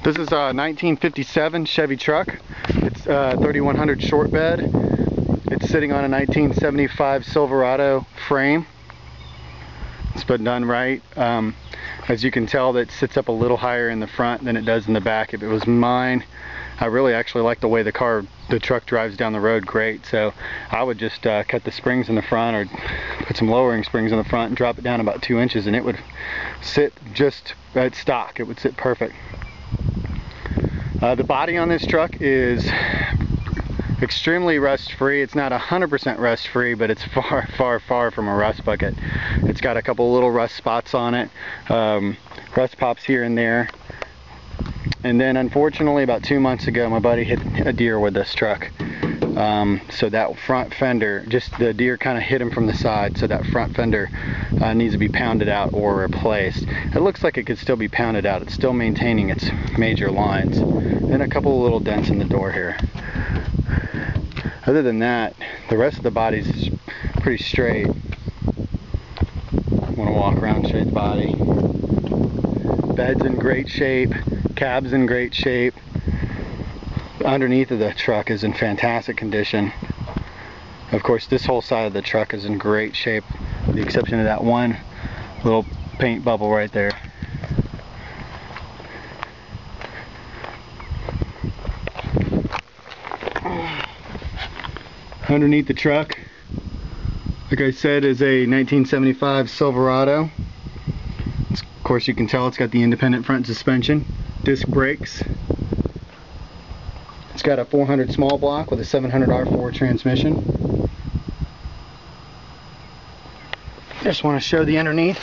This is a 1957 Chevy truck. It's 3100 short bed. It's sitting on a 1975 Silverado frame. It's been done right. As you can tell, that sits up a little higher in the front than it does in the back. If it was mine, I really actually like the way the truck drives down the road great. So I would just cut the springs in the front, or put some lowering springs in the front and drop it down about 2 inches, and it would sit just at stock. It would sit perfect. The body on this truck is extremely rust free. It's not 100% rust free, but it's far from a rust bucket. It's got a couple little rust spots on it, rust pops here and there. And then unfortunately about 2 months ago my buddy hit a deer with this truck. So that front fender, just the deer kind of hit him from the side, so that front fender needs to be pounded out or replaced. It looks like it could still be pounded out. It's still maintaining its major lines. And a couple of little dents in the door here. Other than that, the rest of the body's pretty straight. I want to walk around and show you the body. Bed's in great shape. Cab's in great shape. Underneath of the truck is in fantastic condition. Of course, this whole side of the truck is in great shape, with the exception of that one little paint bubble right there. Underneath the truck, like I said, is a 1975 Silverado. Of course, you can tell it's got the independent front suspension, disc brakes. It's got a 400 small block with a 700 R4 transmission. Just want to show the underneath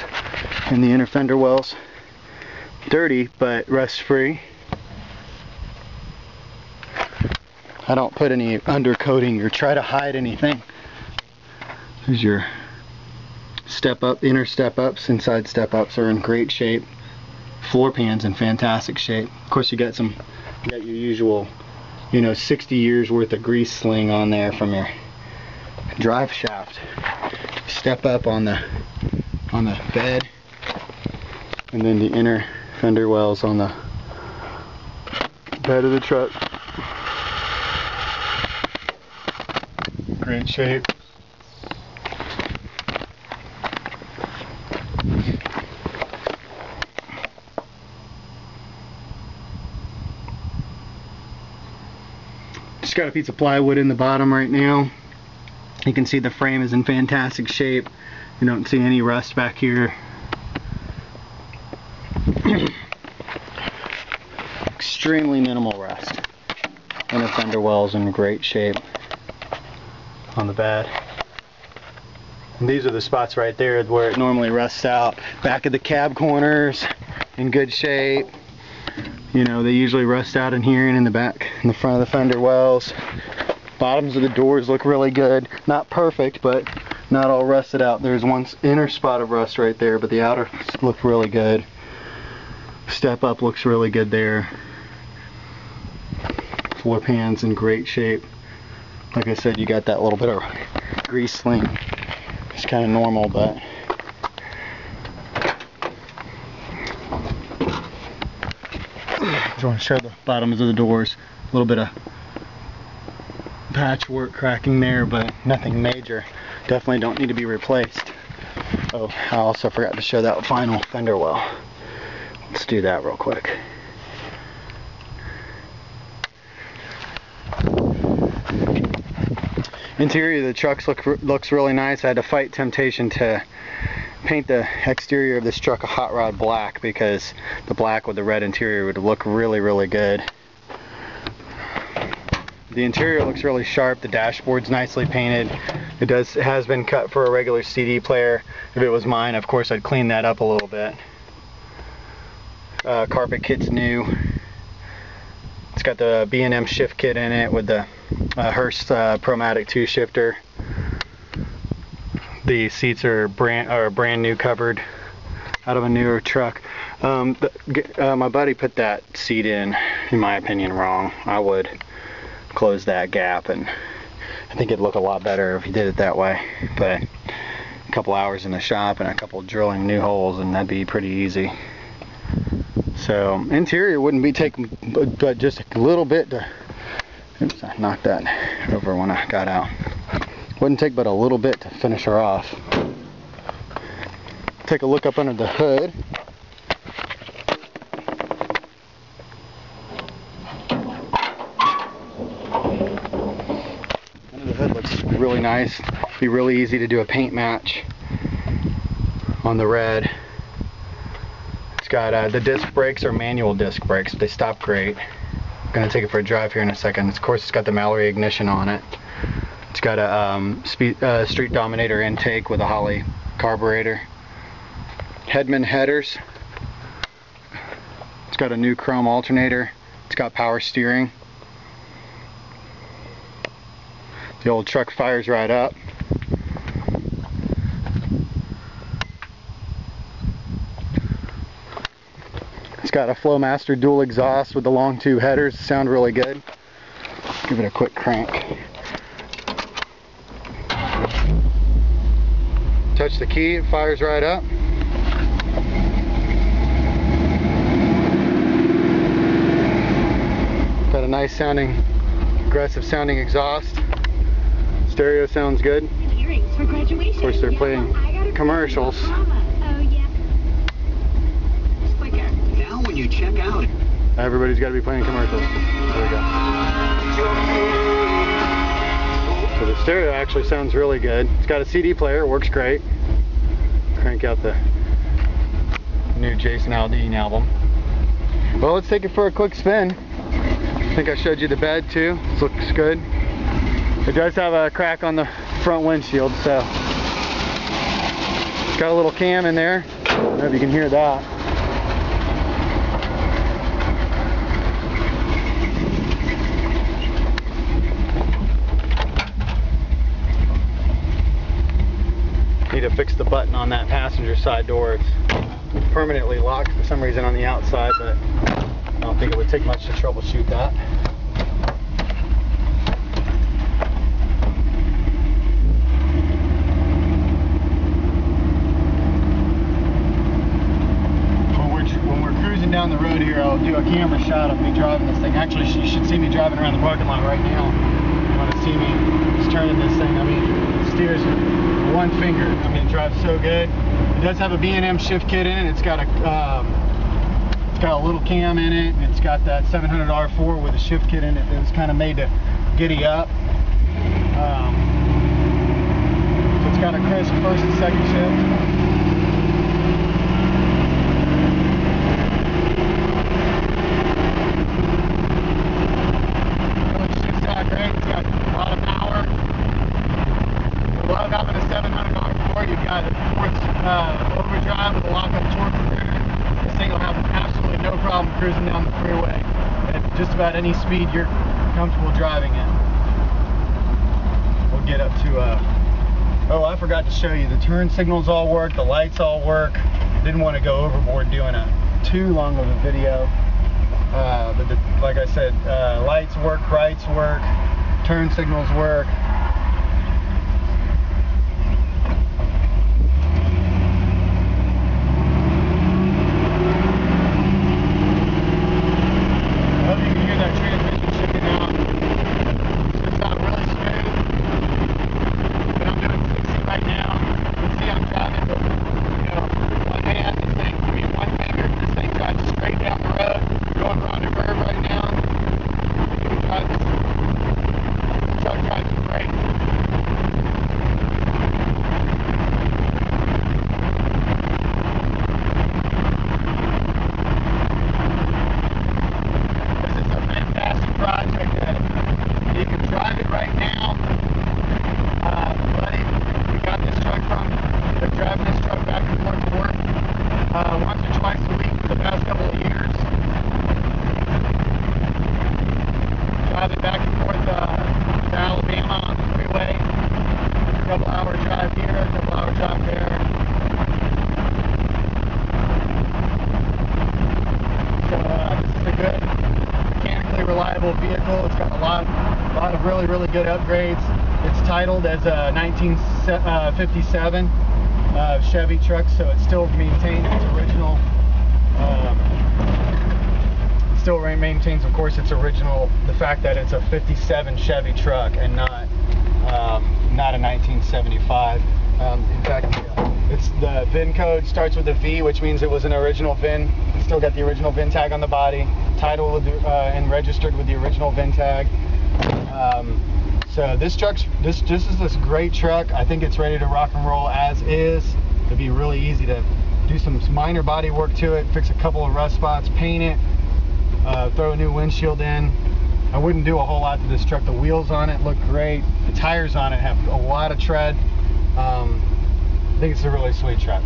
and the inner fender wells. Dirty, but rust free. I don't put any undercoating or try to hide anything. There's your step up, inner step ups, inside step ups are in great shape. Floor pan's in fantastic shape. Of course, you got your usual, 60 years worth of grease sling on there from your drive shaft. Step up on the bed, and then the inner fender wells on the bed of the truck. Great shape. Just got a piece of plywood in the bottom right now. You can see the frame is in fantastic shape. You don't see any rust back here. Extremely minimal rust. Inner fender wells in great shape on the bed. And these are the spots right there where it normally rusts out. Back of the cab corners in good shape. They usually rust out in here and in the back, in the front of the fender wells. Bottoms of the doors look really good. Not perfect, but not all rusted out. There's one inner spot of rust right there, but the outer look really good. Step up looks really good there. Floor pan's in great shape. Like I said, you got that little bit of grease sling. It's kind of normal, but just want to show the bottoms of the doors. A little bit of patchwork cracking there, but nothing major. Definitely don't need to be replaced. Oh, I also forgot to show that final fender well. Let's do that real quick. Interior of the truck looks really nice. I had to fight temptation to paint the exterior of this truck a hot rod black, because the black with the red interior would look really good. The interior looks really sharp. The dashboard's nicely painted. It has been cut for a regular CD player. If it was mine, of course, I'd clean that up a little bit. Carpet kit's new. It's got the B&M shift kit in it with the Hurst Promatic 2 shifter. The seats are brand new, covered out of a newer truck. My buddy put that seat in my opinion, wrong. I would close that gap, and I think it'd look a lot better if he did it that way. But a couple hours in the shop and a couple drilling new holes, and that'd be pretty easy. So interior wouldn't be taking but just a little bit to, oops, I knocked that over when I got out. Wouldn't take but a little bit to finish her off. Take a look up under the hood. Under the hood looks really nice. Be really easy to do a paint match on the red. It's got the disc brakes are manual disc brakes. They stop great. I'm gonna take it for a drive here in a second. Of course, it's got the Mallory ignition on it. It's got a Street Dominator intake with a Holley carburetor. Headman headers. It's got a new chrome alternator. It's got power steering. The old truck fires right up. It's got a Flowmaster dual exhaust with the long tube headers. Sound really good. Give it a quick crank. Touch the key, it fires right up. Got a nice sounding, aggressive sounding exhaust. Stereo sounds good. Of course, they're playing commercials. Now when you check out, everybody's got to be playing commercials. There we go. So the stereo actually sounds really good. It's got a CD player, it works great. Crank out the new Jason Aldean album. Well, let's take it for a quick spin. I think I showed you the bed too. This looks good. It does have a crack on the front windshield, so it's got a little cam in there. I don't know if you can hear that. Need to fix the button on that passenger side door. It's permanently locked for some reason on the outside, but I don't think it would take much to troubleshoot that. When we're cruising down the road here, I'll do a camera shot of me driving this thing. Actually, you should see me driving around the parking lot right now. You want to see me just turning this thing. I mean, it steers with one finger. I mean, it drives so good. It does have a B&M shift kit in it. It's got a little cam in it. It's got that 700 R4 with a shift kit in it that was kind of made to giddy up. So it's got a crisp first and second shift. You've got a fourth overdrive with a lock-up torque converter. This thing will have absolutely no problem cruising down the freeway at just about any speed you're comfortable driving it. We'll get up to, oh, I forgot to show you, the turn signals all work, the lights all work. Didn't want to go overboard doing too long of a video. But like I said, lights work, brights work, turn signals work. Once or twice a week for the past couple of years. Driving back and forth to Alabama on the freeway. A couple hour drive here, a couple hour drive there. So this is a good, mechanically reliable vehicle. It's got a lot of really good upgrades. It's titled as a 1957 Chevy truck, so it still maintains its original still maintains, of course, its original, the fact that it's a 57 Chevy truck and not a 1975. In fact, it's the VIN code starts with a V, which means it was an original VIN. It's still got the original VIN tag on the body, title with and registered with the original VIN tag. So this is this great truck. I think it's ready to rock and roll as is. It'd be really easy to do some minor body work to it, fix a couple of rust spots, paint it, throw a new windshield in. I wouldn't do a whole lot to this truck. The wheels on it look great. The tires on it have a lot of tread. I think it's a really sweet truck.